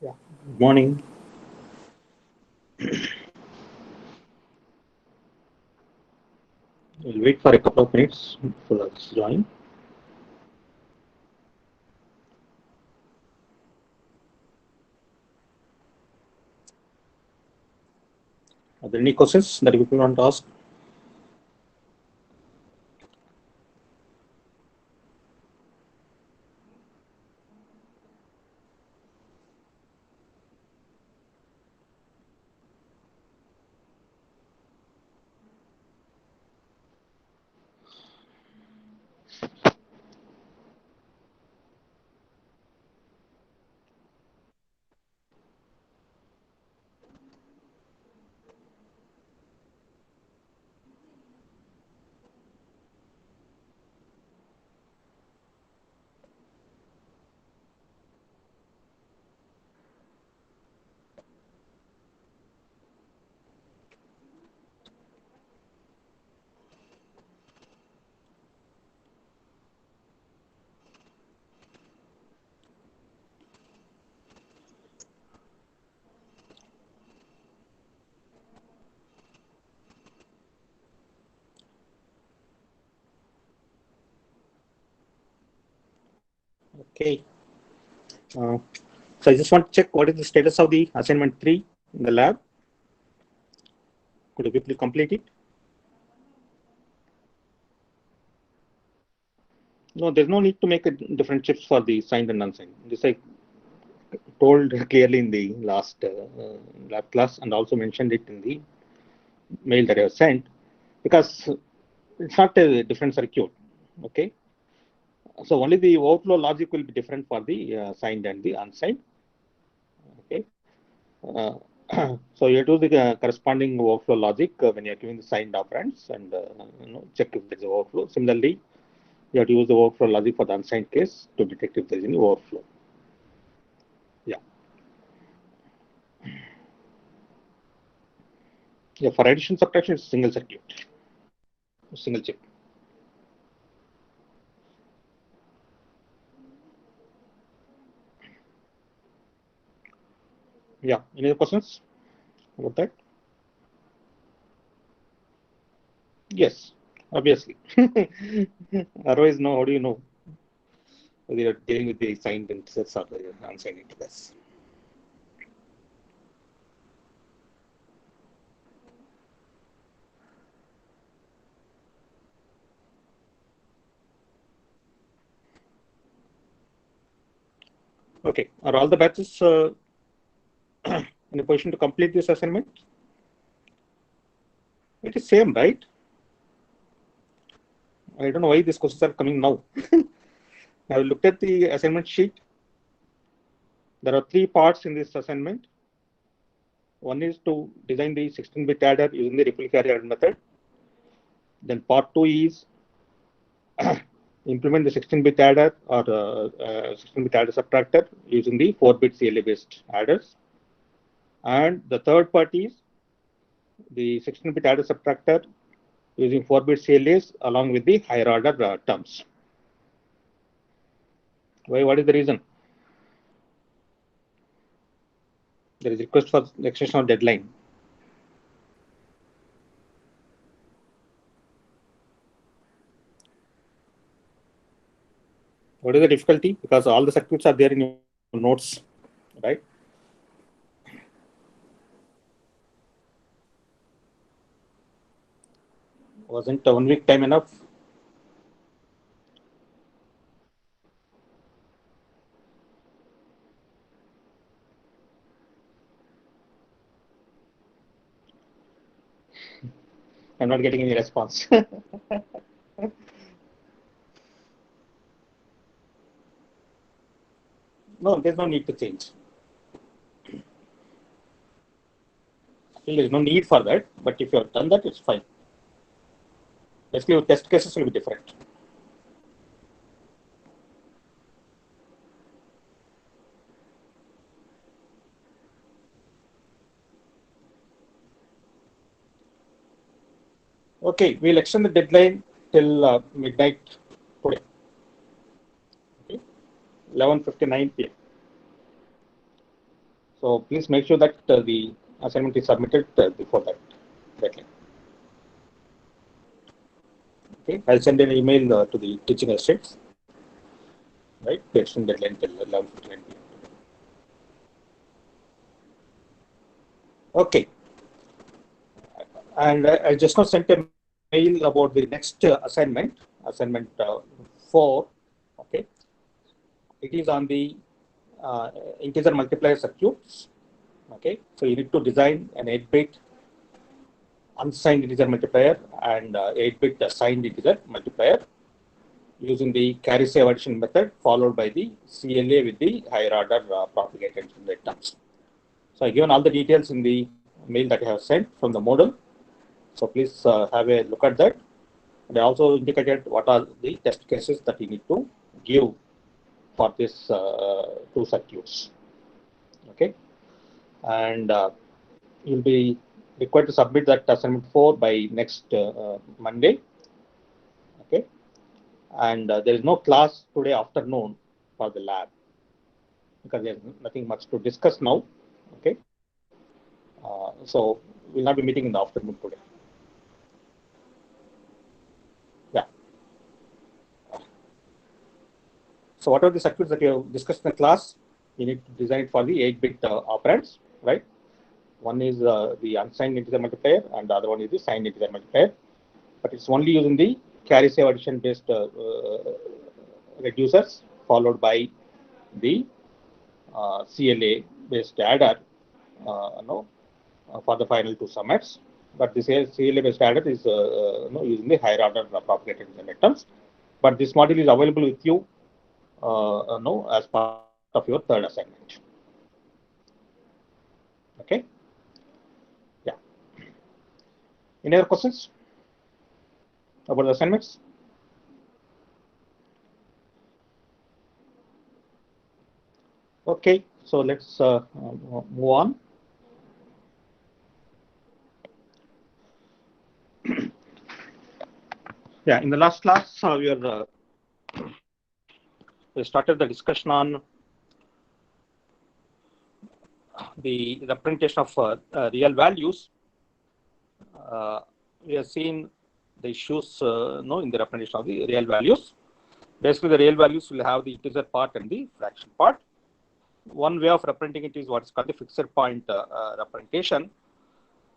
Yeah. Good morning. We'll wait for a couple of minutes for us to join. Are there any questions that people want to ask? Okay. Uh, so I just want to check what is the status of the assignment 3 in the lab. Could you quickly complete it? No, there's no need to make a different chips for the signed and unsigned. This I told clearly in the last lab class and also mentioned it in the mail that I have sent because it's not a different circuit. Okay. So only the overflow logic will be different for the signed and the unsigned. Okay. Uh, so you do the corresponding overflow logic when you're giving the signed operands and check if there's overflow. Similarly, you have to use the overflow logic for the unsigned case to detect if there's any overflow. Yeah. Yeah, for addition subtraction, it's single circuit, single chip. Yeah, any other questions about that? Yes, obviously. Otherwise, no, how do you know whether you're dealing with the signed integers or the unsigned integers? Okay, are all the batches in a position to complete this assignment? It is same, right? I don't know why these questions are coming now. I looked at the assignment sheet. There are three parts in this assignment. One is to design the 16-bit adder using the Ripley carry adder method. Then part two is implement the 16-bit adder or 16-bit adder subtractor using the 4-bit CLA-based adders. And the third part is the 16-bit adder subtractor using 4-bit CLAs along with the higher order terms. Why? What is the reason? There is request for extension of deadline. What is the difficulty? Because all the circuits are there in your notes, right? Wasn't 1 week time enough? I'm not getting any response. No, there's no need to change. There's no need for that, but if you have done that, it's fine. Basically, your test cases will be different. Okay, we'll extend the deadline till midnight today. Okay, 11:59 p.m. So please make sure that the assignment is submitted before that deadline. Okay, I'll send an email to the teaching estates, right? To extend deadline till 11:59 p.m. Okay, and I just now sent a mail about the next assignment, assignment 4. Okay, it is on the integer multiplier circuits. Okay, so you need to design an 8-bit unsigned integer multiplier and 8-bit signed integer multiplier using the carry save addition method followed by the CLA with the higher order propagated terms. So I given all the details in the mail that I have sent from the model. So please have a look at that. And I also indicated what are the test cases that you need to give for this two circuits. Okay, and you'll be required to submit that assignment 4 by next Monday. Okay, and there is no class today afternoon for the lab because there's nothing much to discuss now. Okay, so we'll not be meeting in the afternoon today. Yeah. So what are the circuits that you have discussed in the class? You need to design it for the 8-bit operands, right? One is the unsigned integer multiplier, and the other one is the signed integer multiplier. But it's only using the carry save addition based reducers followed by the CLA based adder for the final two summits. But this CLA based adder is using the higher order propagated terms. But this module is available with you as part of your third assignment. Okay. Yeah. Any other questions about the assignments? Okay, so let's move on. Yeah, in the last class, we started the discussion on the representation of real values. We have seen the issues in the representation of the real values. Basically, the real values will have the integer part and the fraction part. One way of representing it is what is called the fixed point representation.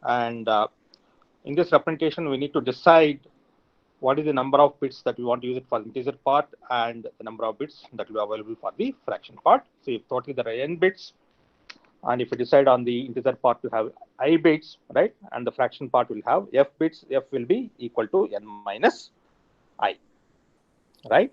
And in this representation, we need to decide what is the number of bits that we want to use it for the integer part and the number of bits that will be available for the fraction part. So if totally there are n bits, and if we decide on the integer part to have I bits, right, and the fraction part will have f bits, f will be equal to n minus I, right?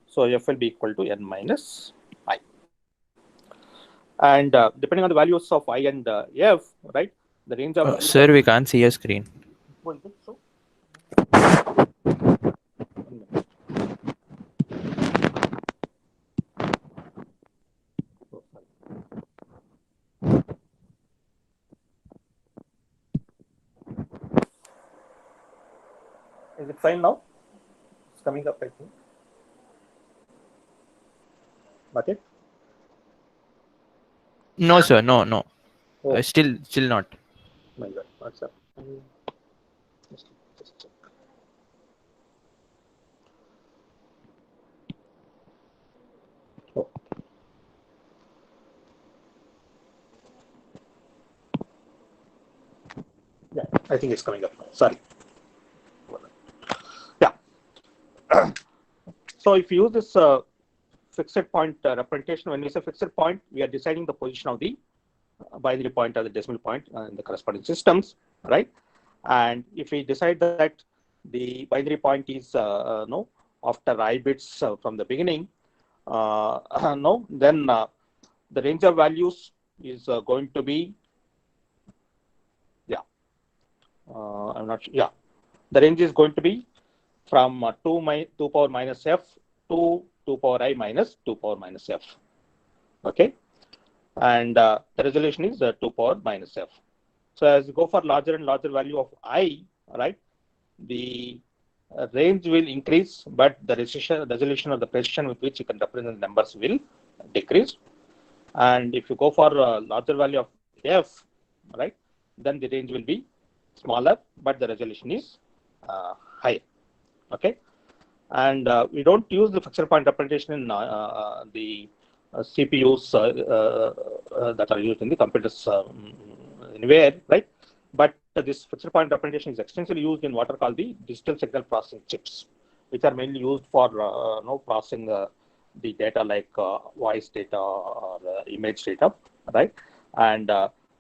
So f will be equal to n minus I. And depending on the values of I and f, right, the range of Sir, we can't see your screen. So, is it fine now? It's coming up, I think. Not it? No, sir. No. Oh. Still not. My God, what's up? Just check. Oh. Yeah, I think it's coming up now. Sorry. Yeah. So if you use this fixed point representation, when we say fixed point, we are deciding the position of the binary point or the decimal point in the corresponding systems, right? And if we decide that the binary point is no after I bits from the beginning, no, then the range of values is going to be, yeah, I'm not sure, yeah, the range is going to be from 2 power minus f to 2 power I minus 2 power minus f, okay? And the resolution is 2 power minus f. So as you go for larger and larger value of I, right, the range will increase, but the resolution of the precision with which you can represent the numbers will decrease. And if you go for a larger value of f, right, then the range will be smaller, but the resolution is higher. Okay, and we don't use the fixed point representation in the CPUs that are used in the computers anywhere, right? But this fixed point representation is extensively used in what are called the digital signal processing chips, which are mainly used for processing the data like voice data or image data, right? And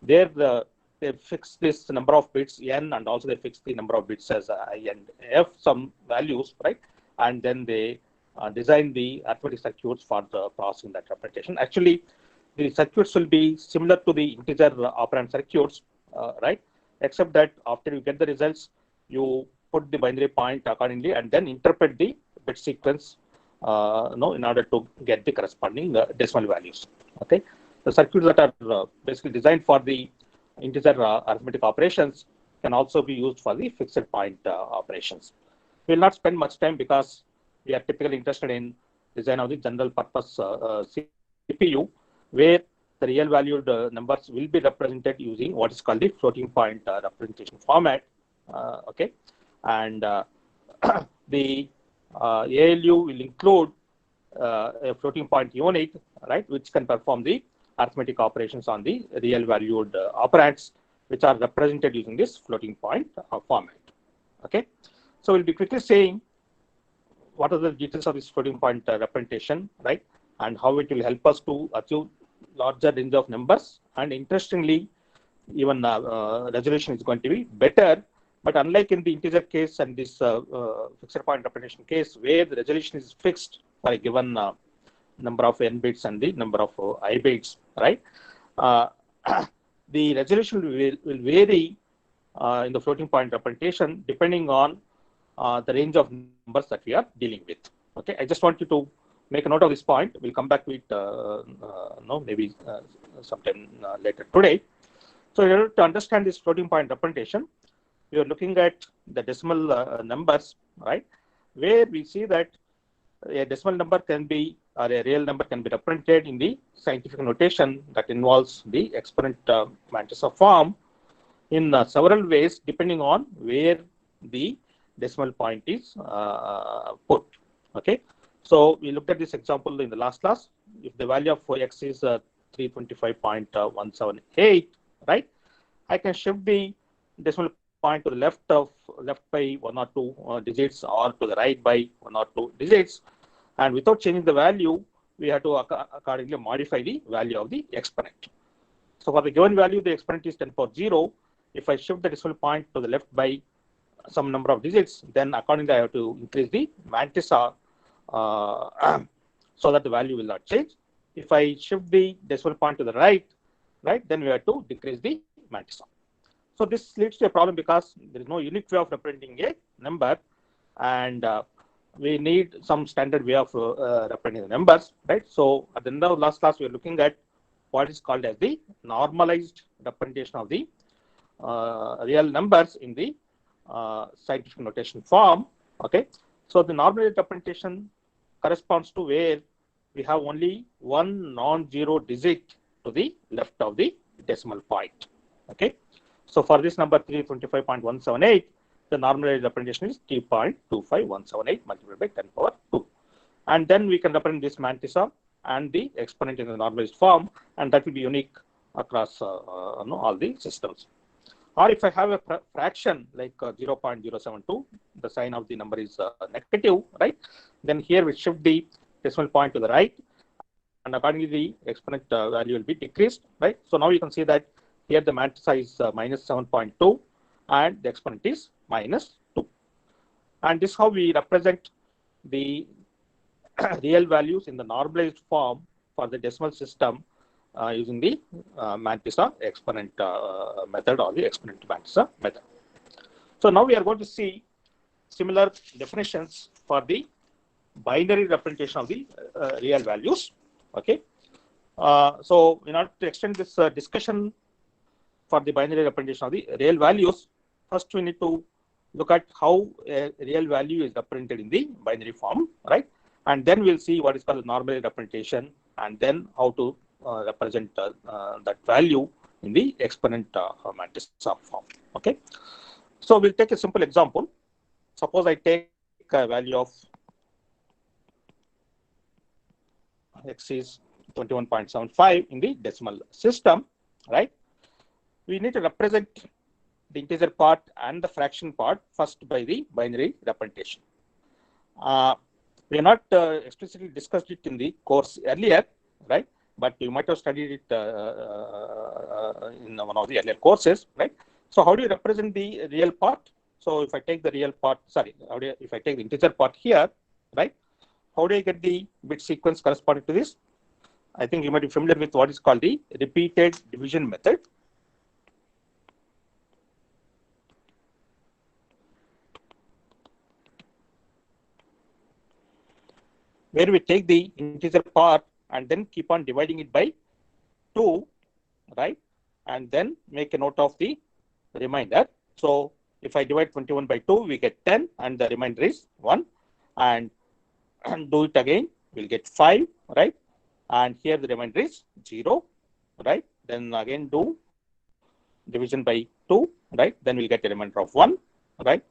there they fix this number of bits n, and also they fix the number of bits as I and f, some values, right? And then they design the arithmetic circuits for the processing that representation. Actually, the circuits will be similar to the integer operand circuits, right? Except that after you get the results, you put the binary point accordingly and then interpret the bit sequence in order to get the corresponding decimal values. Okay, the circuits that are basically designed for the integer arithmetic operations can also be used for the fixed point operations. We will not spend much time because we are typically interested in design of the general purpose CPU, where the real valued numbers will be represented using what is called the floating point representation format. Okay, and the ALU will include a floating point unit, right, which can perform the arithmetic operations on the real valued operands, which are represented using this floating point format. Okay, so we'll be quickly saying what are the details of this floating point representation, right, and how it will help us to achieve larger range of numbers. And interestingly, even resolution is going to be better. But unlike in the integer case and this fixed point representation case, where the resolution is fixed for a given number of n bits and the number of I bits, right, the resolution will vary in the floating point representation depending on the range of numbers that we are dealing with. Okay, I just want you to make a note of this point. We'll come back to it no, maybe sometime later today. So in order to understand this floating point representation, we are looking at the decimal numbers, right? Where we see that a decimal number can be, or a real number can be represented in the scientific notation that involves the exponent matrix form in several ways, depending on where the decimal point is put. Okay, so we looked at this example in the last class. If the value of x is 325.178, right, I can shift the decimal point to the left by 1 or 2 digits, or to the right by 1 or 2 digits, and without changing the value, we have to accordingly modify the value of the exponent. So for the given value, the exponent is 10 power 0. If I shift the decimal point to the left by some number of digits, then accordingly I have to increase the mantissa so that the value will not change. If I shift the decimal point to the right, then we have to decrease the mantissa. So this leads to a problem because there is no unique way of representing a number, and we need some standard way of representing the numbers, right? So at the end of last class, we are looking at what is called as the normalized representation of the real numbers in the scientific notation form. Okay, so the normalized representation corresponds to where we have only one non-zero digit to the left of the decimal point. Okay, so for this number 325.178, the normalized representation is 3.25178 multiplied by 10 power 2. And then we can represent this mantissa and the exponent in the normalized form, and that will be unique across all the systems. Or if I have a fraction like 0.072, the sign of the number is negative, right? Then here we shift the decimal point to the right, and accordingly the exponent value will be decreased, right? So now you can see that here the mantissa is minus 7.2 and the exponent is minus 2. And this is how we represent the real values in the normalized form for the decimal system using the mantissa exponent method, or the exponent mantissa method. So now we are going to see similar definitions for the binary representation of the real values. Okay, so in order to extend this discussion for the binary representation of the real values, first we need to look at how a real value is represented in the binary form, right? And then we'll see what is called the normalized representation, and then how to represent that value in the exponent mantissa form. Okay, so we'll take a simple example. Suppose I take a value of x is 21.75 in the decimal system, right? We need to represent the integer part and the fraction part first by the binary representation. We have not explicitly discussed it in the course earlier, right? But you might have studied it in one of the earlier courses, right? So how do you represent the real part? So if I take the real part, if I take the integer part here, right? How do I get the bit sequence corresponding to this? I think you might be familiar with what is called the repeated division method. Where we take the integer part and then keep on dividing it by 2, right? And then make a note of the remainder. So if I divide 21 by 2, we get 10, and the remainder is 1. And do it again, we'll get 5, right? And here the remainder is 0, right? Then again do division by 2, right? Then we'll get a remainder of 1, right?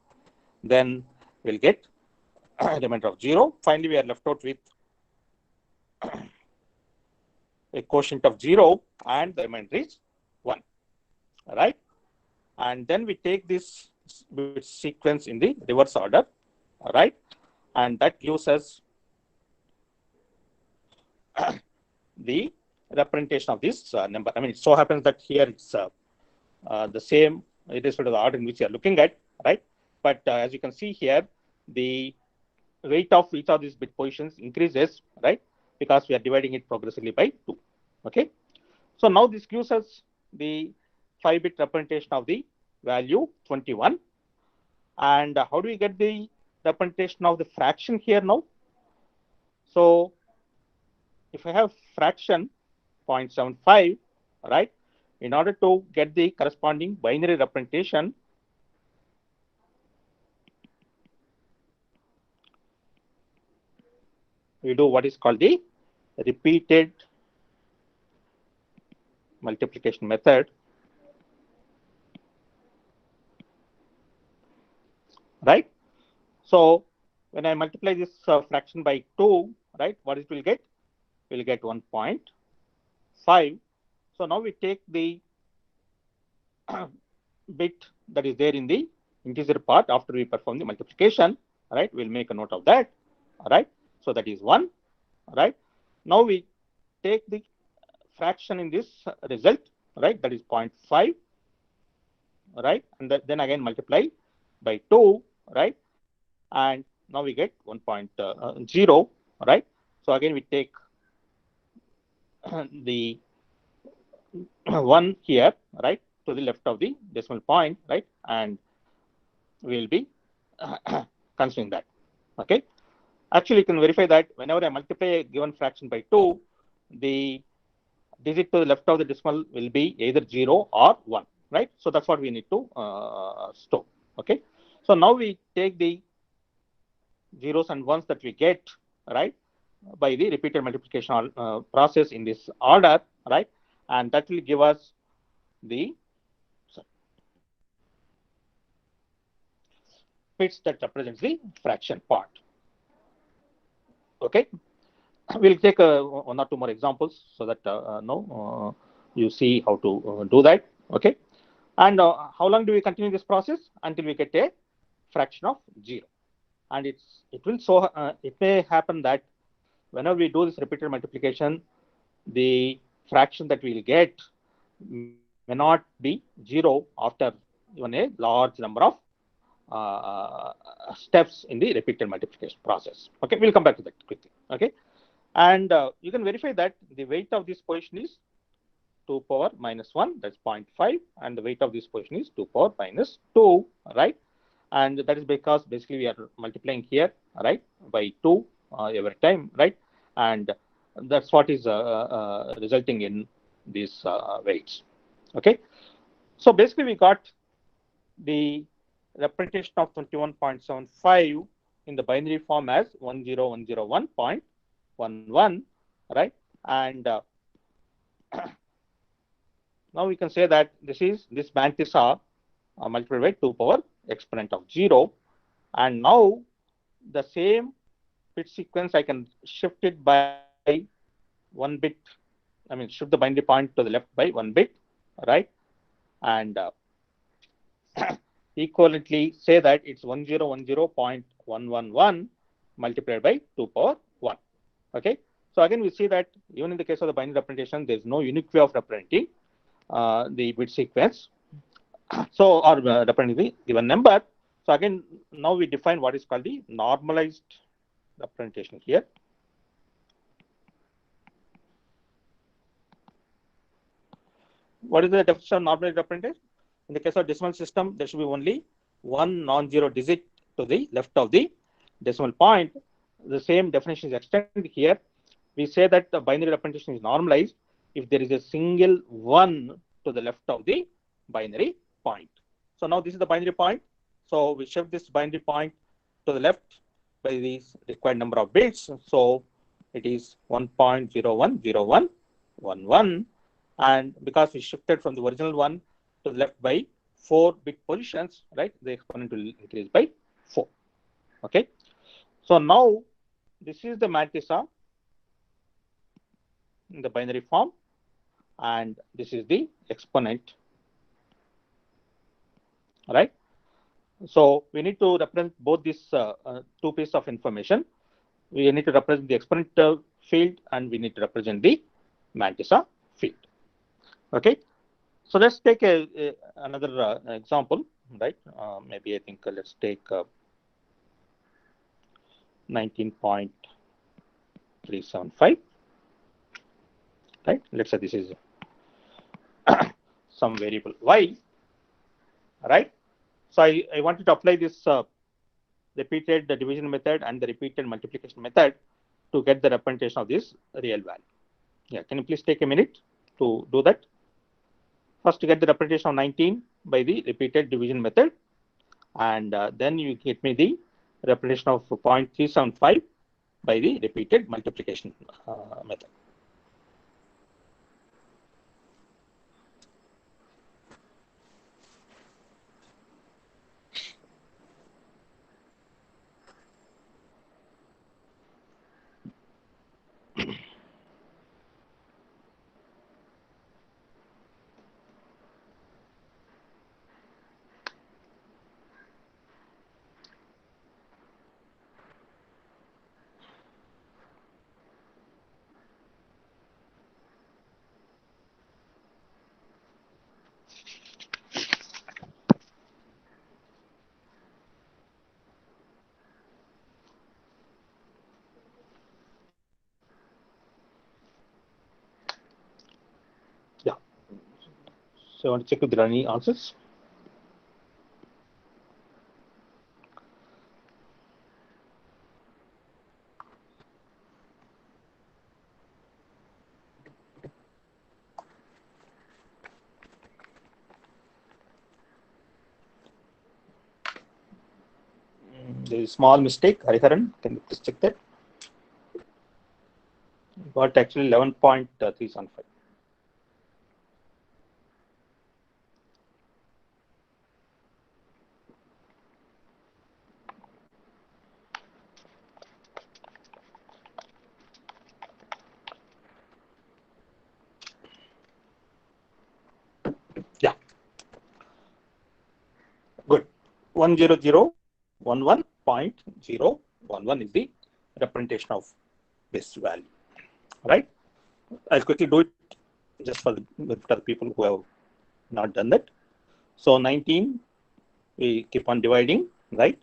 Then we'll get a remainder of 0. Finally, we are left out with a quotient of 0, and the remainder is 1, right? And then we take this bit sequence in the reverse order, right? And that gives us the representation of this number. I mean, it so happens that here it's the same, it is sort of the order in which you are looking at, right? But as you can see here, the weight of each of these bit positions increases, right? Because we are dividing it progressively by 2. Okay. So now this gives us the 5-bit representation of the value 21. And how do we get the representation of the fraction here now? So if I have fraction 0.75, right, in order to get the corresponding binary representation, we do what is called the repeated multiplication method, right? So when I multiply this fraction by 2, right, what it will get? We'll get 1.5. So now we take the bit that is there in the integer part after we perform the multiplication, right? We'll make a note of that, right? So that is 1, right? Now we take the fraction in this result, right? That is 0.5, right? And then again multiply by 2, right? And now we get 1.0, right? So again we take the 1 here, right, to the left of the decimal point, right? And we'll be considering that, okay? Actually, you can verify that whenever I multiply a given fraction by 2, the digit to the left of the decimal will be either 0 or 1, right? So that's what we need to store, okay? So now we take the zeros and ones that we get, right, by the repeated multiplication process in this order, right? And that will give us the bits that represents the fraction part, okay? We'll take one or two more examples so that you see how to do that, okay? And how long do we continue this process? Until we get a fraction of 0. And it may happen that whenever we do this repeated multiplication, the fraction that we'll get may not be 0 after even a large number of steps in the repeated multiplication process. Okay, we'll come back to that quickly. Okay, and you can verify that the weight of this position is 2 power minus 1, that's 0.5, and the weight of this position is 2 power minus 2, right? And that is because basically we are multiplying here, right, by 2 every time, right? And that's what is resulting in these weights. Okay, so basically we got the representation of 21.75 in the binary form as 10101.11, right? And now we can say that this mantissa multiplied by 2 power exponent of 0, and now the same bit sequence I can shift it by 1 bit. I mean, shift the binary point to the left by 1 bit, right? And equivalently say that it's 1010.111 multiplied by 2 power 1. Okay. So again, we see that even in the case of the binary representation, there's no unique way of representing the bit sequence. So, or representing the given number. So again, now we define what is called the normalized representation here. What is the definition of normalized representation? In the case of decimal system, there should be only one non-zero digit to the left of the decimal point. The same definition is extended here. We say that the binary representation is normalized if there is a single 1 to the left of the binary point. So now this is the binary point. So we shift this binary point to the left by the required number of bits. So it is 1.010111. And because we shifted from the original one to the left by 4 bit positions, right, the exponent will increase by 4. Okay. So now this is the mantissa in the binary form, and this is the exponent, right? So we need to represent both these two pieces of information. We need to represent the exponent field, and we need to represent the mantissa field. Okay, so let's take another example, right? Maybe I think let's take 19.375, right? Let's say this is some variable y, right? So I wanted to apply this repeated division method and the repeated multiplication method to get the representation of this real value. Yeah, can you please take a minute to do that? First, to get the representation of 19 by the repeated division method, and then you get me the representation of 0.375 by the repeated multiplication method. Yeah. So I want to check if there are any answers. There is a small mistake. Hariharan, can you please check that? Got actually 11.375. Yeah. Good. 10011.011 is the representation of this value. Right? I'll quickly do it just for the people who have not done that. So 19, we keep on dividing, right?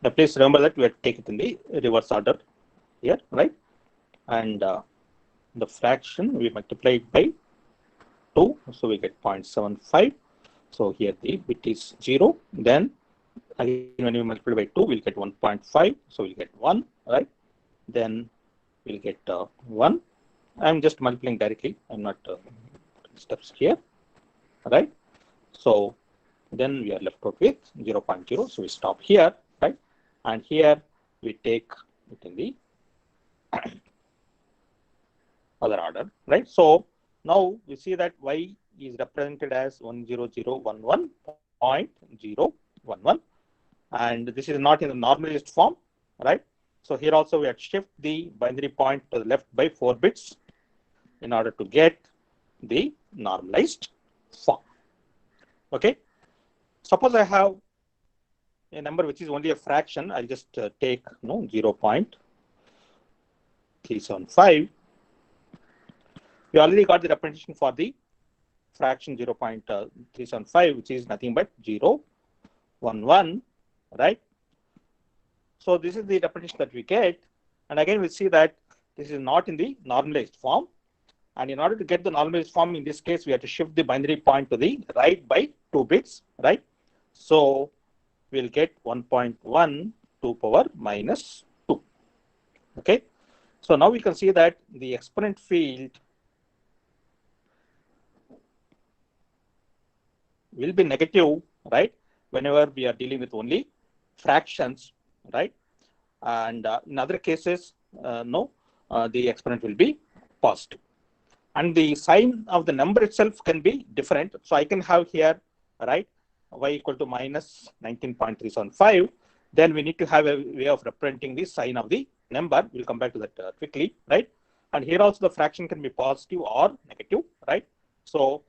Now please remember that we have to take it in the reverse order here, right? And the fraction we multiply it by 2, so we get 0.75. So here the bit is 0. Then again, when we multiply by 2, we'll get 1.5. So we'll get 1, right? Then we'll get 1. I'm just multiplying directly. I'm not steps here, right? So then we are left out with 0.0. So we stop here, right? And here we take it in the other order, right? So now we see that y is represented as 10011.011, and this is not in the normalized form, right? So here also we have to shift the binary point to the left by 4 bits in order to get the normalized form. Okay. Suppose I have a number which is only a fraction. I'll just take 0.375. We already got the representation for the fraction 0.375, which is nothing but 0.11, right? So this is the representation that we get. And again, we see that this is not in the normalized form. And in order to get the normalized form, in this case, we have to shift the binary point to the right by 2 bits, right? So we'll get 1.1 to power minus 2. Okay. So now we can see that the exponent field will be negative, right? Whenever we are dealing with only fractions, right? And in other cases, the exponent will be positive. And the sign of the number itself can be different. So I can have here, right, y equal to minus 19.375. Then we need to have a way of representing the sign of the number. We'll come back to that quickly, right? And here also the fraction can be positive or negative, right? So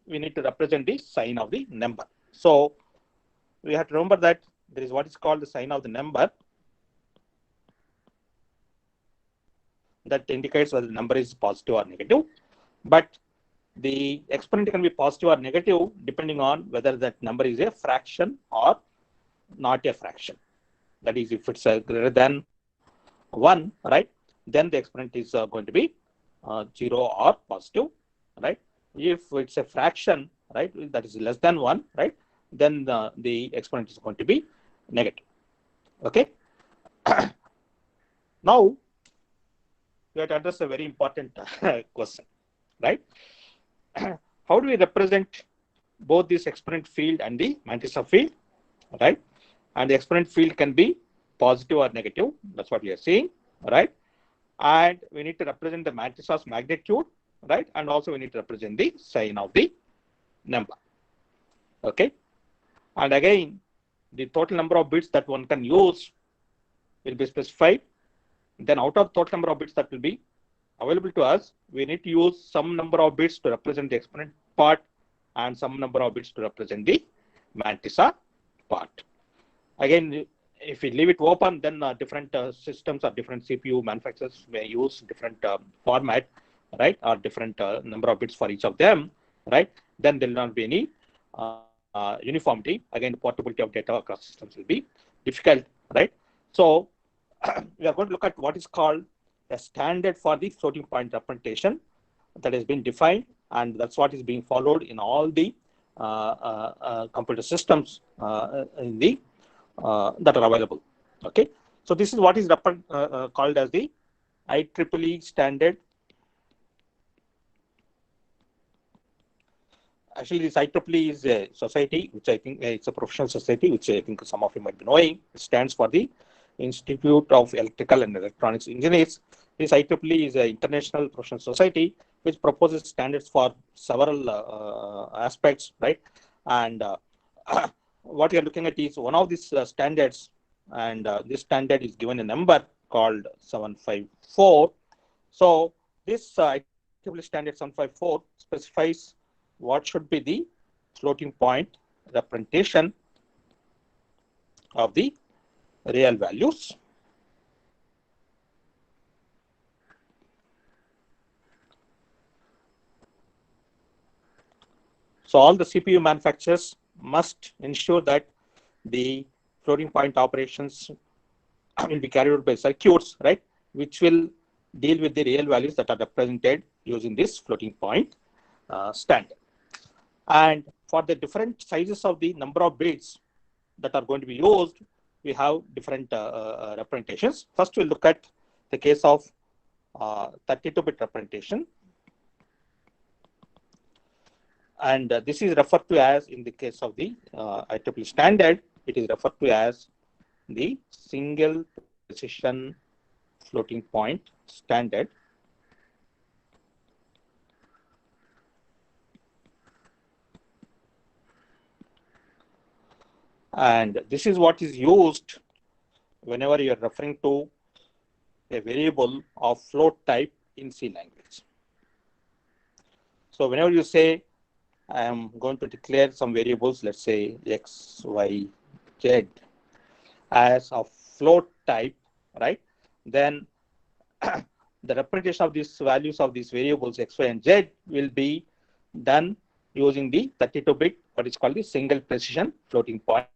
we need to represent the sign of the number. So we have to remember that there is what is called the sign of the number that indicates whether the number is positive or negative. But the exponent can be positive or negative depending on whether that number is a fraction or not a fraction. That is, if it's greater than 1, right, then the exponent is going to be 0 or positive, right? If it's a fraction, right, that is less than 1, right, then the exponent is going to be negative. Okay. Now, we have to address a very important question, right? How do we represent both this exponent field and the mantissa field, right? And the exponent field can be positive or negative. That's what we are seeing, right? And we need to represent the mantissa's magnitude, right? And also we need to represent the sign of the number. Okay. And again, the total number of bits that one can use will be specified. Then out of total number of bits that will be available to us, we need to use some number of bits to represent the exponent part and some number of bits to represent the mantissa part. Again, if we leave it open, then different systems or different CPU manufacturers may use different format, right, or different number of bits for each of them, right? Then there will not be any uniformity. Again, the portability of data across systems will be difficult, right? So we are going to look at what is called a standard for the floating point representation that has been defined, and that's what is being followed in all the computer systems in the that are available. Okay, so this is what is called as the IEEE standard. Actually, this IEEE is a society, which I think it's a professional society, which I think some of you might be knowing. It stands for the Institute of Electrical and Electronics Engineers. This IEEE is an international professional society which proposes standards for several aspects, right? And what you are looking at is one of these standards, and this standard is given a number called 754. So this IEEE standard 754 specifies what should be the floating point representation of the real values. So all the CPU manufacturers must ensure that the floating point operations will be carried out by circuits, right, which will deal with the real values that are represented using this floating point standard. And for the different sizes of the number of bits that are going to be used, we have different representations. First, we'll look at the case of 32-bit representation. And this is referred to as, in the case of the IEEE standard, it is referred to as the single precision floating point standard. And this is what is used whenever you are referring to a variable of float type in C language. So whenever you say, I am going to declare some variables, let's say X, Y, Z, as of float type, right? Then the representation of these values of these variables X, Y, and Z will be done using the 32-bit, what is called the single precision floating point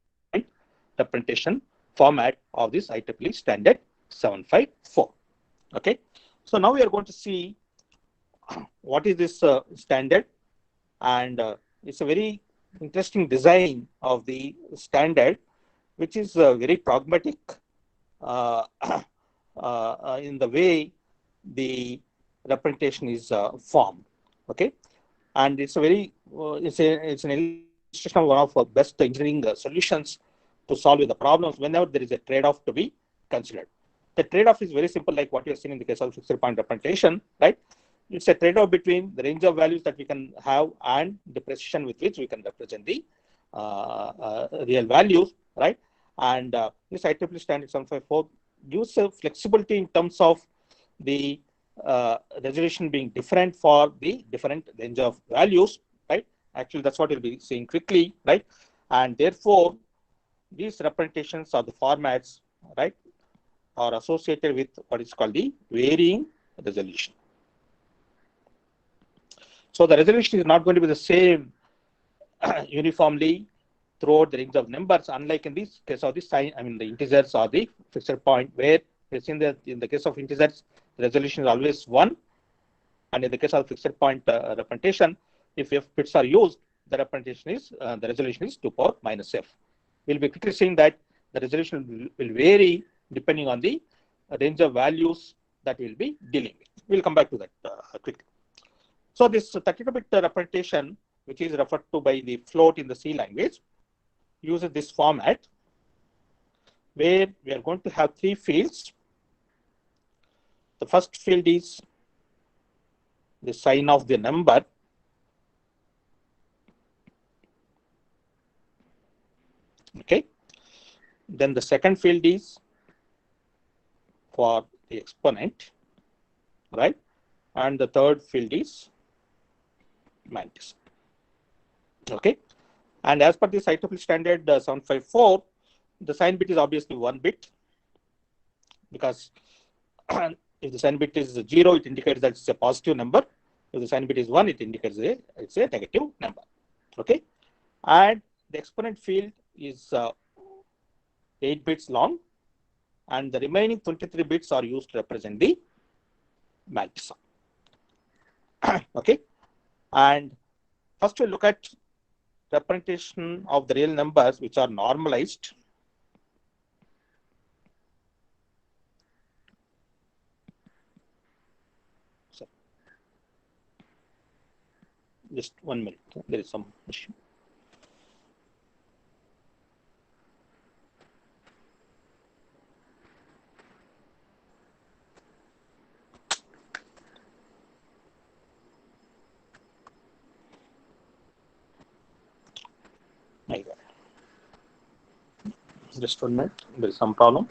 representation format of this IEEE standard 754. Okay, so now we are going to see what is this standard, and it's a very interesting design of the standard, which is very pragmatic in the way the representation is formed. Okay, and it's a very it's an illustration of one of the best engineering solutions to solve the problems whenever there is a trade-off to be considered. The trade-off is very simple, like what you have seen in the case of fixed point representation, right? It's a trade-off between the range of values that we can have and the precision with which we can represent the real values, right? And this IEEE standard 754 gives a flexibility in terms of the resolution being different for the different range of values, right? Actually, that's what we'll be seeing quickly, right? And therefore, these representations or the formats, right, are associated with what is called the varying resolution. So the resolution is not going to be the same uniformly throughout the range of numbers, unlike in this case of the sign, I mean the integers or the fixed point, where we've seen that in the case of integers, the resolution is always 1, And in the case of fixed point representation, if f bits are used, the representation is the resolution is 2 power minus f. We'll be quickly seeing that the resolution will vary depending on the range of values that we'll be dealing with. We'll come back to that quickly. So this 32-bit representation, which is referred to by the float in the C language, uses this format where we are going to have 3 fields. The first field is the sign of the number. Okay. Then the second field is for the exponent, right? And the third field is mantis. Okay. And as per the IEEE standard 754, the sign bit is obviously 1 bit, because if the sign bit is 0, it indicates that it's a positive number. If the sign bit is 1, it indicates it's a negative number. Okay. And the exponent field is 8 bits long, and the remaining 23 bits are used to represent the mantis. Okay. And first we'll look at representation of the real numbers which are normalized. So, just 1 minute, there is some issue. Just 1 minute, there is some problem.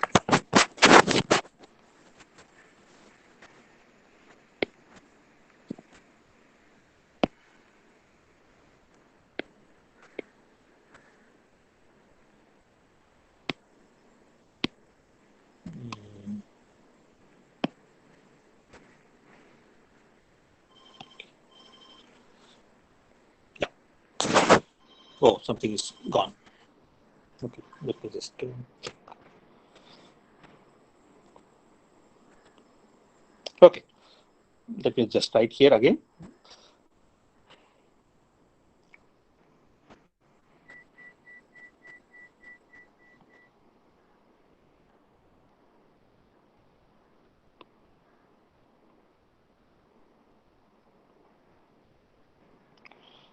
Oh, something is gone. Okay, let me just check. Okay, let me just write here again.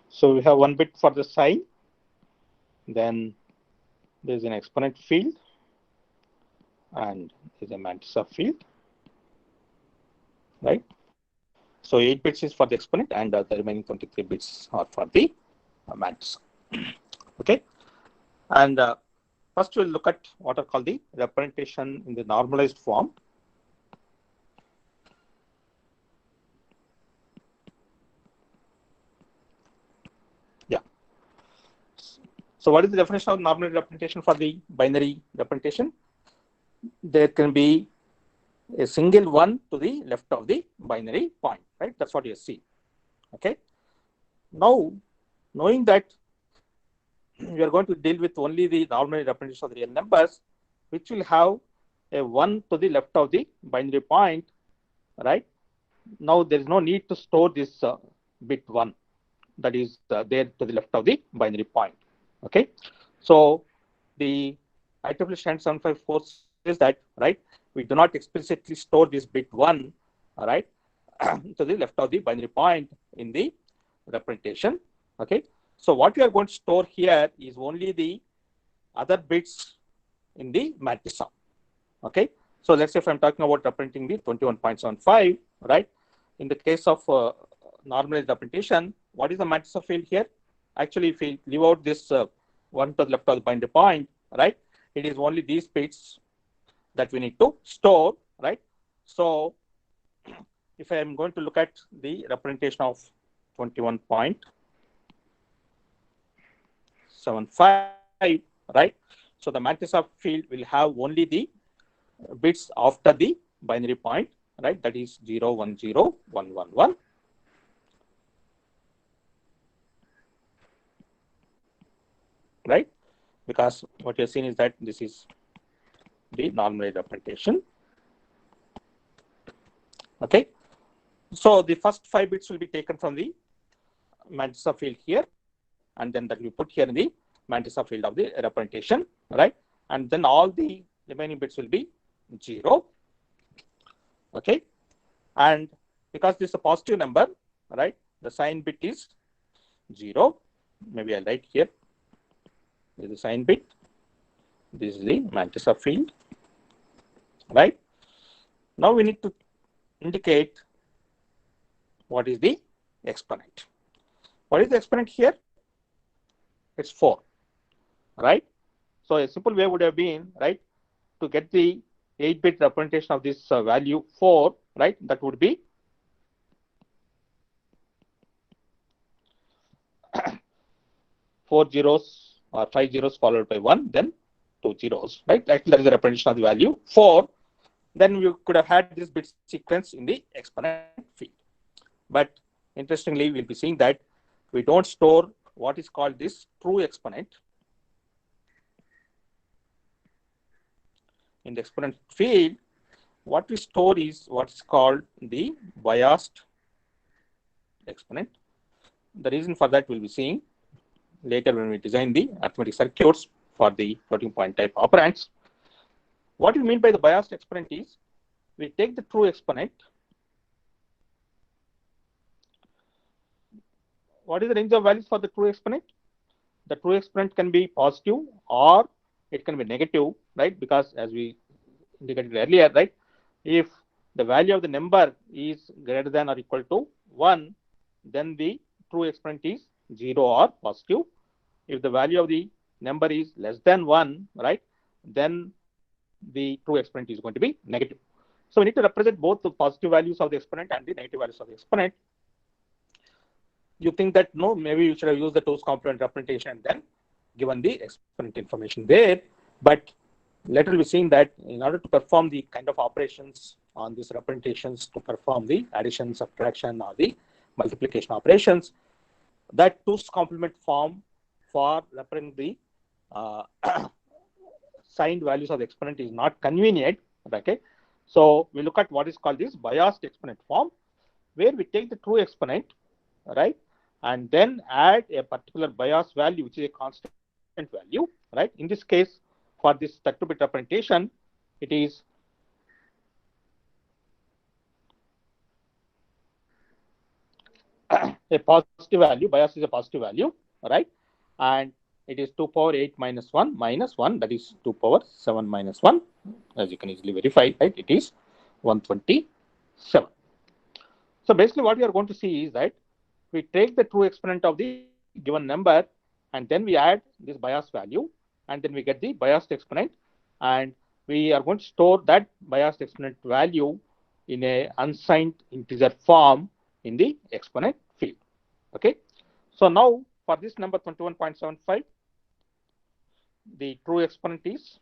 So we have 1 bit for the sign, then there's an exponent field, and there's a mantissa field, right? So 8 bits is for the exponent, and the remaining 23 bits are for the mantissa. Okay, and first we'll look at what are called the representation in the normalized form. Yeah. So what is the definition of normal representation for the binary representation? There can be a single 1 to the left of the binary point, right? That's what you see. Okay. Now, knowing that we are going to deal with only the normal representation of the real numbers, which will have a 1 to the left of the binary point, right? Now, there is no need to store this bit 1 that is there to the left of the binary point. Okay. So, the IEEE standard 754 says that, right, we do not explicitly store this bit 1, right, to the left of the binary point in the representation. Okay. So what we are going to store here is only the other bits in the mantissa. Okay. So let's say if I'm talking about representing the 21.75, right, in the case of normalized representation, what is the mantissa field here? Actually, if we leave out this 1 to the left of the binary point, right, it is only these bits that we need to store, right? So if I am going to look at the representation of 21.75, right? So the mantissa field will have only the bits after the binary point, right? That is 0, 1, 0, 1, 1, 1. Right? Because what you're seeing is that this is the normalized representation. Okay. So the first 5 bits will be taken from the Mantis field here, and then that we put here in the Mantis field of the representation, right? And then all the remaining bits will be 0. Okay, and because this is a positive number, right, the sign bit is 0. Maybe I'll write here. This is the sign bit. This is the Mantis field, right? Now we need to indicate what is the exponent. What is the exponent here? It's 4, right? So a simple way would have been, right, to get the 8-bit representation of this value 4, right? That would be 4 zeros or 5 zeros followed by 1, then 2 zeros, right? That is the representation of the value 4. Then you could have had this bit sequence in the exponent field. But interestingly, we'll be seeing that we don't store what is called this true exponent in the exponent field. What we store is what's called the biased exponent. The reason for that we'll be seeing later when we design the arithmetic circuits for the floating point type operands. What we mean by the biased exponent is we take the true exponent. What is the range of values for the true exponent? The true exponent can be positive or it can be negative, right? Because as we indicated earlier, right, if the value of the number is greater than or equal to 1, then the true exponent is 0 or positive. If the value of the number is less than 1, right, then the true exponent is going to be negative. So we need to represent both the positive values of the exponent and the negative values of the exponent. You think that no, maybe you should have used the 2's complement representation and then given the exponent information there. But later we've seen that in order to perform the kind of operations on these representations, to perform the addition, subtraction, or the multiplication operations, that 2's complement form for representing the signed values of the exponent is not convenient. Okay, so we look at what is called this biased exponent form, where we take the true exponent, right, and then add a particular bias value, which is a constant value, right? In this case, for this 32-bit representation, it is a positive value. Bias is a positive value, right? And it is 2 power 8 minus 1 minus 1, that is 2 power 7 minus 1. As you can easily verify, right? It is 127. So basically what we are going to see is that we take the true exponent of the given number and then we add this bias value and then we get the biased exponent, and we are going to store that biased exponent value in a unsigned integer form in the exponent field. Okay, so now for this number 21.75, the true exponent is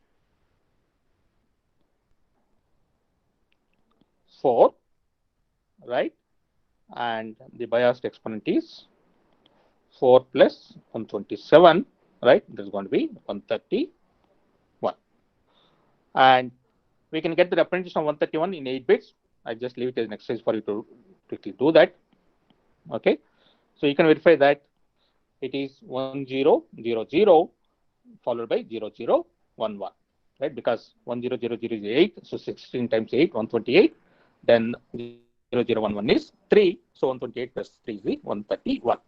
4, right? And the biased exponent is 4 plus 127, right? This is going to be 131. And we can get the representation of 131 in 8 bits. I just leave it as an exercise for you to quickly do that. Okay, so you can verify that it is 1000 followed by 0011, right? Because 1000 is 8, so 16 times 8, 128. Then 0011 is 3, so 128 plus 3 is the 131.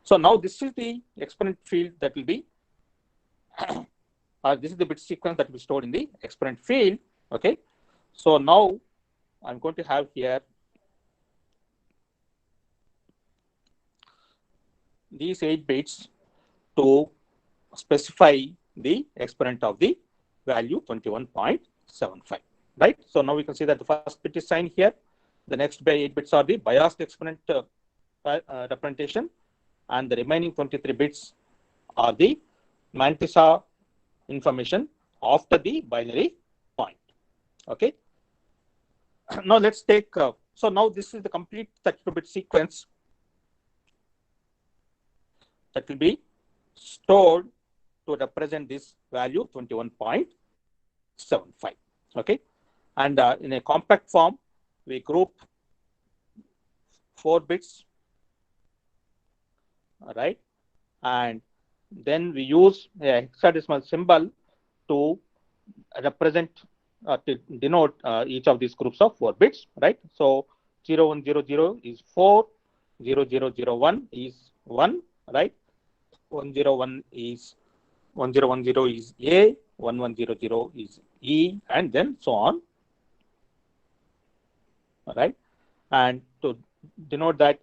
So now this is the exponent field that will be, this is the bit sequence that will be stored in the exponent field. Okay, so now I'm going to have here these 8 bits to specify the exponent of the value 21.75, right? So now we can see that the first bit is signed here. The next 8 bits are the biased exponent representation, and the remaining 23 bits are the mantissa information after the binary point. Okay. Now let's take, so now this is the complete 32-bit sequence that will be stored to represent this value 21.75. Okay. And in a compact form, we group 4 bits, right? And then we use a hexadecimal symbol to represent to denote each of these groups of 4 bits, right? So 0100 is 4, 0001 is 1, right? 101 is 1010 is A, 1100 is E, and then so on, right? And to denote that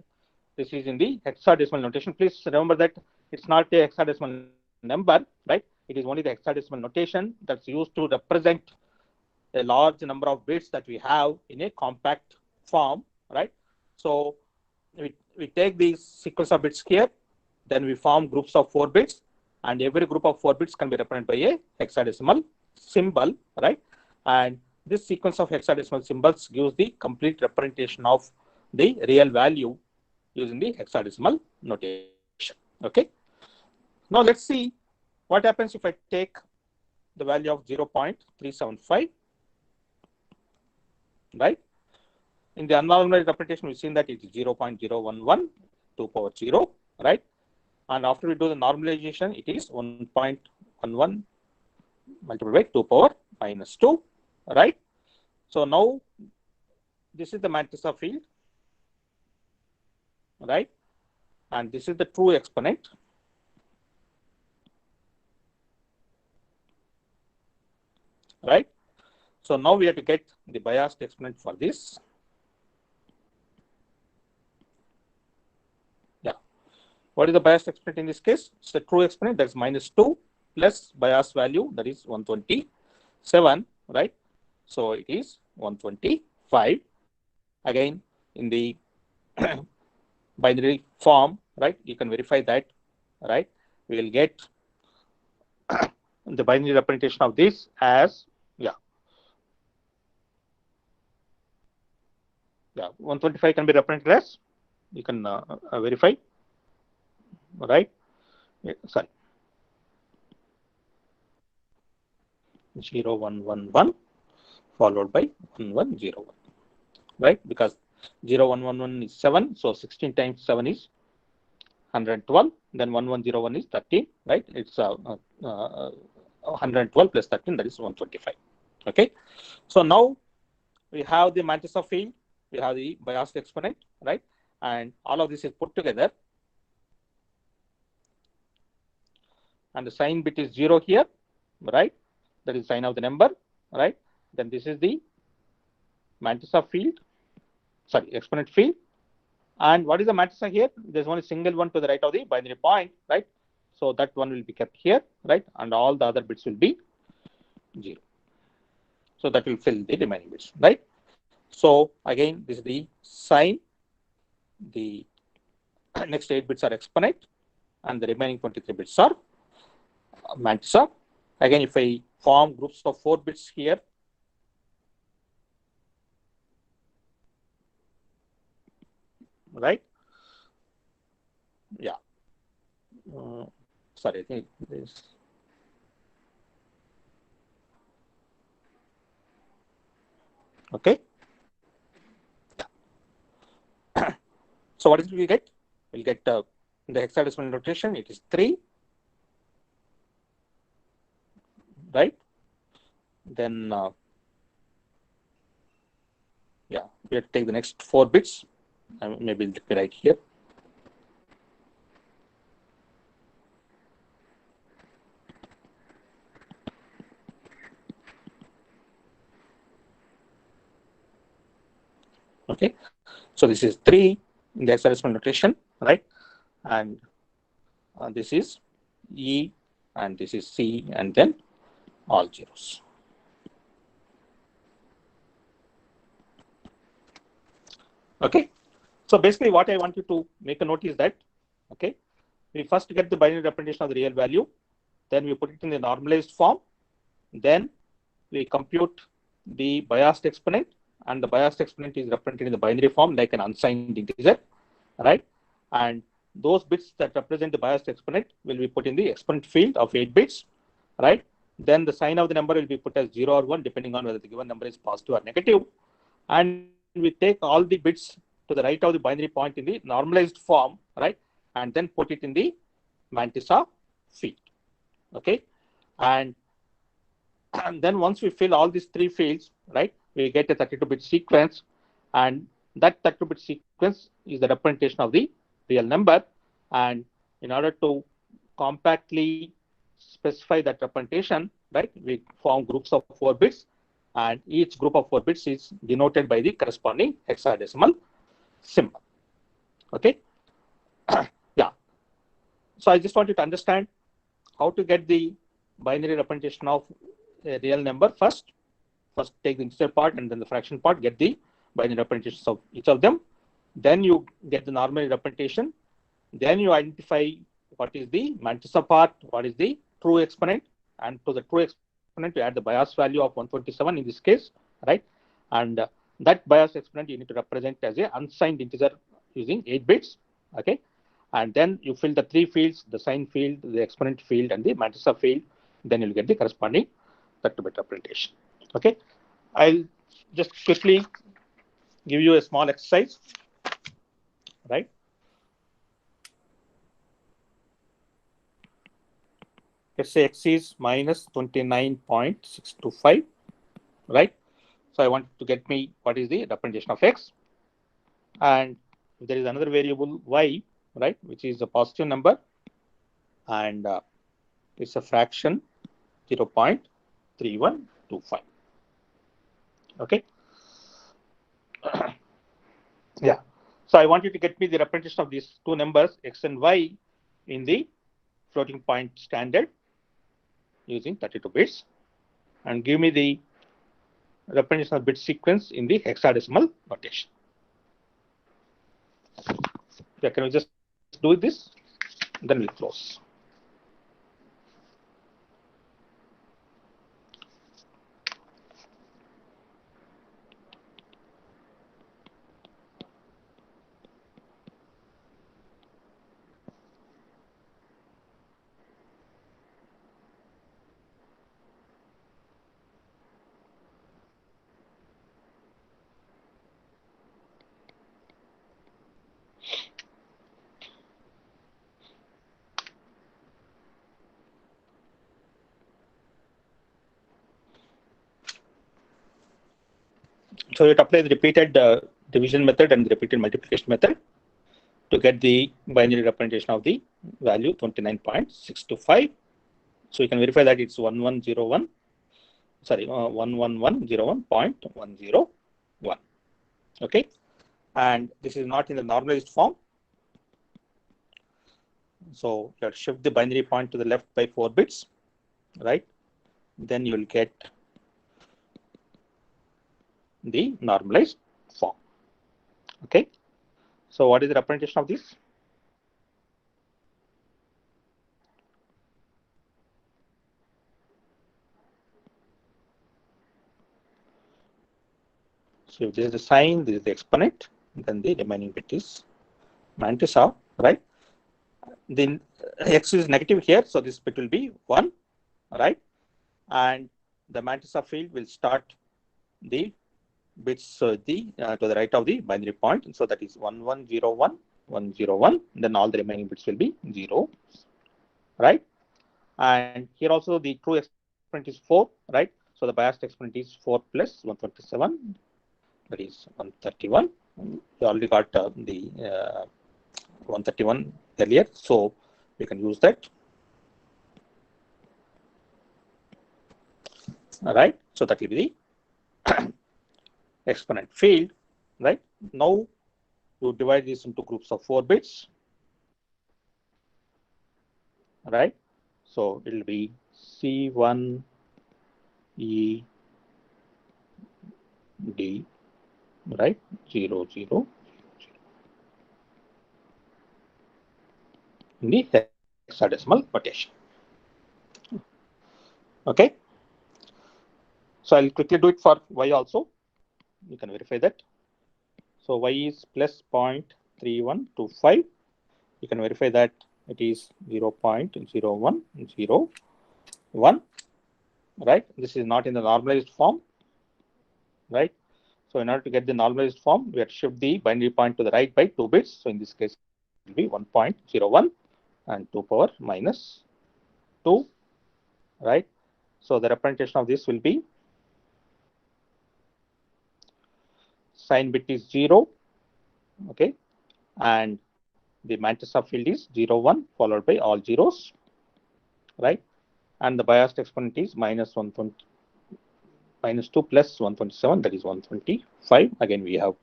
this is in the hexadecimal notation, please remember that it's not a hexadecimal number, right? It is only the hexadecimal notation that's used to represent a large number of bits that we have in a compact form, right? So we take these sequence of bits here, then we form groups of 4 bits, and every group of 4 bits can be represented by a hexadecimal symbol, right? And this sequence of hexadecimal symbols gives the complete representation of the real value using the hexadecimal notation. Okay. Now let's see what happens if I take the value of 0.375, right? In the unnormalized representation, we've seen that it is 0.011 to power 0, right? And after we do the normalization, it is 1.11 multiplied by 2 power minus 2, right? So now this is the Mantis field, right? And this is the true exponent. Right? So now we have to get the biased exponent for this. Yeah. What is the biased exponent in this case? It's the true exponent, that's minus 2 plus bias value, that is 127, right? So it is 125. Again, in the binary form, right? You can verify that, right? We will get the binary representation of this as, yeah, 125 can be represented as, you can verify, right? Yeah, sorry, 0111 followed by 1101, right? Because 0111 is 7, so 16 times 7 is 112, then 1101 is 13, right? It's 112 plus 13, that is 125. Okay, so now we have the Mantis field, we have the biased exponent, right? And all of this is put together, and the sign bit is 0 here, right? That is sign of the number, right? Then this is the Mantis field, sorry, exponent field. And what is the Mantis here? There's only single one to the right of the binary point, right? So that one will be kept here, right? And all the other bits will be 0. So that will fill the remaining bits, right? So again, this is the sign. The next 8 bits are exponent, and the remaining 23 bits are Mantis. Again, if I form groups of 4 bits here, right? Yeah. Sorry, I think this. Okay. So what is we get? We'll get the hexadecimal notation. It is 3, right? Then yeah, we have to take the next 4 bits. Maybe let me write here. Okay, so this is 3 in the hexadecimal notation, right? And this is E, and this is C, and then all zeros. Okay, so basically what I want you to make a note is that, okay, we first get the binary representation of the real value, then we put it in the normalized form, then we compute the biased exponent, and the biased exponent is represented in the binary form like an unsigned integer, right? And those bits that represent the biased exponent will be put in the exponent field of 8 bits, right? Then the sign of the number will be put as 0 or 1 depending on whether the given number is positive or negative. And we take all the bits to the right of the binary point in the normalized form, right? And then put it in the Mantissa field. Okay. And then once we fill all these three fields, right, we get a 32-bit sequence. And that 32-bit sequence is the representation of the real number. And in order to compactly specify that representation, right, we form groups of 4 bits. And each group of 4 bits is denoted by the corresponding hexadecimal symbol. Okay. Yeah. So I just want you to understand how to get the binary representation of a real number first. First take the integer part and then the fraction part, get the binary representations of each of them. Then you get the normal representation. Then you identify what is the Mantissa part, what is the true exponent, and to the true exponent you add the bias value of 127 in this case, right? And that bias exponent you need to represent as a unsigned integer using 8 bits, okay? And then you fill the 3 fields, the sign field, the exponent field, and the Mantissa field. Then you'll get the corresponding 32-bit representation. Okay, I'll just quickly give you a small exercise, right? Let's say x is minus 29.625, right? So I want to get me what is the representation of x. And if there is another variable y, right, which is a positive number, and it's a fraction 0.3125. Okay. Yeah. So I want you to get me the representation of these two numbers, x and y, in the floating point standard using 32 bits, and give me the representation of bit sequence in the hexadecimal notation. Yeah, can we just do this? Then we'll close. So you apply the repeated division method and the repeated multiplication method to get the binary representation of the value 29.625. So you can verify that it's 1101. Sorry, 11101.101. Okay, and this is not in the normalized form. So you have to shift the binary point to the left by 4 bits, right? Then you will get the normalized form. Okay. So what is the representation of this? So if this is the sign, this is the exponent, then the remaining bit is Mantissa, right? Then x is negative here, so this bit will be 1, right? And the Mantissa field will start the bits to the right of the binary point. So that is 1101, 101. Then all the remaining bits will be 0, right? And here also the true exponent is 4, right? So the biased exponent is 4 plus 127, that is 131. We already got the 131 earlier, so we can use that. All right, so that will be the exponent field, right? Now you divide this into groups of 4 bits, right? So it will be C1 E D, right? 0 0 in the hexadecimal notation. Okay. So I'll quickly do it for y also. You can verify that. So y is plus 0.3125. You can verify that it is 0.0101, right? This is not in the normalized form, right? So in order to get the normalized form, we have to shift the binary point to the right by 2 bits. So in this case, it will be 1.01 and 2 power minus 2, right? So the representation of this will be sign bit is 0, okay, and the Mantis of field is 0, 1 followed by all zeros, right? And the biased exponent is minus 2 plus 127, that is 125. Again, we have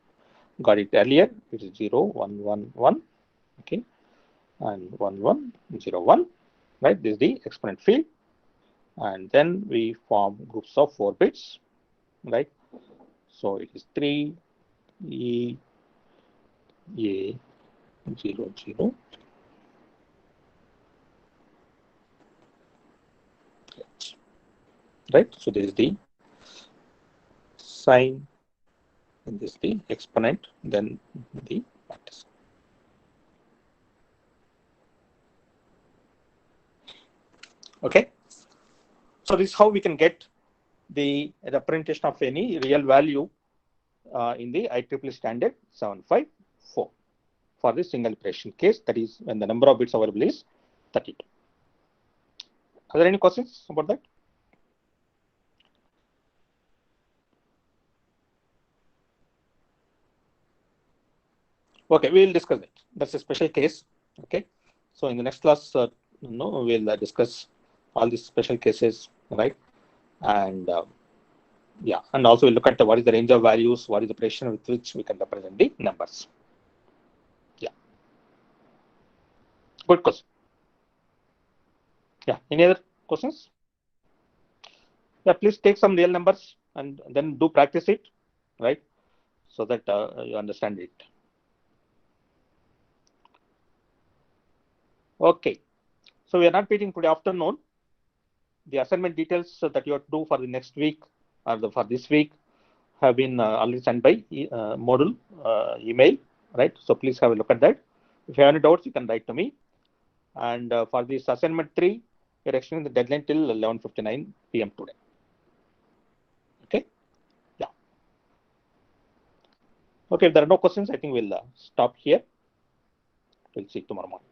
got it earlier. It is 0, 1, 1, 1, okay, and 1, 1, 0, 1, right? This is the exponent field. And then we form groups of 4 bits, right? So it is 3, E, A, 0, 0. Right? So this is the sign, and this is the exponent, then the Mantis. Okay. So this is how we can get the representation of any real value in the IEEE standard 754 for the single iteration case, that is when the number of bits available is 32. Are there any questions about that? Okay, we will discuss that. That's a special case. Okay, so in the next class, we'll discuss all these special cases, right? And yeah, and also we'll look at what is the range of values, what is the operation with which we can represent the numbers. Yeah, good question. Yeah, any other questions? Yeah, please take some real numbers and then do practice it, right? So that you understand it. Okay, so we are not meeting today afternoon. The assignment details that you have to do for the next week or for this week have been already sent by module email, right? So please have a look at that. If you have any doubts, you can write to me. And for this assignment 3, we are extending the deadline till 11:59 p.m. today. Okay? Yeah. Okay, if there are no questions, I think we'll stop here. We'll see you tomorrow morning.